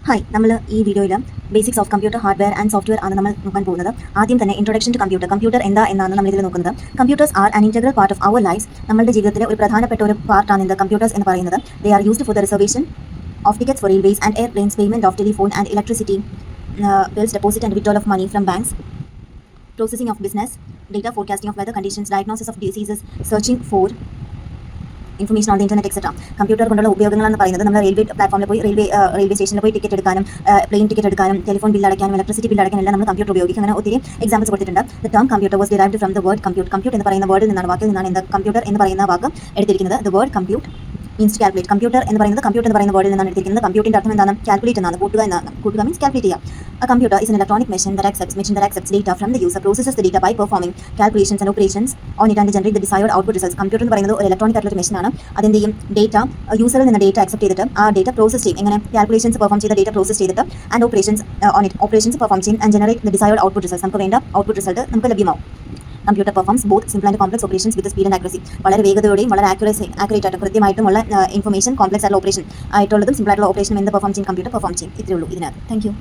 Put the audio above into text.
Hi, നമ്മൾ ഈ വീഡിയോയിൽ basics of computer hardware and software ആണ് നമ്മൾ നോക്കാൻ പോകുന്നത്. ആദ്യം തന്നെ ഇൻട്രൊഡക്ഷൻ ടു കമ്പ്യൂട്ടർ എന്താ എന്നാണ് നമ്മൾ ഇതിൽ നോക്കുന്നത്. Computers are an integral part of our lifes. നമ്മുടെ ജീവിതത്തിലെ ഒരു പ്രധാനപ്പെട്ട ഒരു പാർട്ടാണ് ഇത് കമ്പ്യൂട്ടേഴ്സ് എന്ന് പറയുന്നത്. They are used for the reservation of tickets for railways and airplanes, payment of telephone and electricity bills, deposit and withdrawal of money from banks, processing of business, data forecasting of weather conditions, diagnosis of diseases, searching for information on the internet etcetera. Computer കൊണ്ടുള്ള ഉപയോഗങ്ങളെന്ന് പറയുന്നത് നമ്മൾ railway പ്ലാറ്റ്ഫോമിൽ പോയി railway സ്റ്റേഷനിൽ പോയി ticket എടുക്കാനും plain ticket എടുക്കാനും telephone bill അടയ്ക്കാനും electricity bill അടയ്ക്കാനും എല്ലാം നമ്മൾ കമ്പ്യൂട്ടർ ഉപയോഗിക്കും. അങ്ങനെ ഒത്തിരി എക്സാമ്പിൾസ് കൊടുത്തിട്ടുണ്ട്. The term computer was derived from the word compute. Compute എന്ന് പറയുന്ന വേർഡിൽ നിന്നാണ്, വാക്കിൽ നിന്നാണ് എന്താ കമ്പ്യൂട്ടർ എന്ന് പറയുന്ന വാക്ക് എടുത്തിരിക്കുന്നത്. The word compute means calculate. Computer എന്ന് പറയുന്ന വേർഡിൽ നിന്നാണ് എടുത്തിരിക്കുന്നത്. കമ്പ്യൂട്ടിന്റെ അർത്ഥം എന്താണ്? കാൽക്കുലേറ്റ് എന്നാണ്, കൂട്ടുക എന്നാണ്. കൂട്ടുക മീൻസ് കാൽക്കുലേറ്റ് ചെയ്യുക. A computer is an electronic machine that accepts data from the user, processes the data by performing calculations and operations on it and generate the desired output results. Computer എന്ന് പറയുന്നത് ഒരു electronic ആയിട്ടുള്ള machine ആണ്. അതിന്റെ data യൂസറിൽ നിന്ന് data accept ചെയ്തിട്ട് ആ data process ചെയ്യും. എങ്ങനെ? കാൽക്കുലേഷൻസ് പെർഫോം ചെയ്ത ഡേറ്റ പ്രോസസ് ചെയ്തിട്ട് ആൻഡ് ഓപ്പറേഷൻസ് പെർഫോം ചെയ്യും and generate the desired output results. നമുക്ക് വേണ്ട ഔട്ട്പുട്ട് റിസൾട്ട് നമുക്ക് ലഭ്യമാവും. Computer performs both simple and complex operations with speed and accuracy. വളരെ വേഗതയോടെയും വളരെ ആക്യുറേറ്റ് ആയിട്ടും കൃത്യമായിട്ടുമുള്ള ഇൻഫർമേഷൻ, കോംപ്ലക്സ് ആയിട്ടുള്ള ഓപ്പറേഷൻ ആയിട്ടുള്ളതും സിമ്പിൾ ആയിട്ടുള്ള ഓപ്പറേഷനും എന്ത് പെർഫോം ചെയ്യും? കമ്പ്യൂട്ടർ പെർഫോം ചെയ്യും. ഇത്രയേ ഉള്ളൂ ഇതിനകത്ത്. Thank you.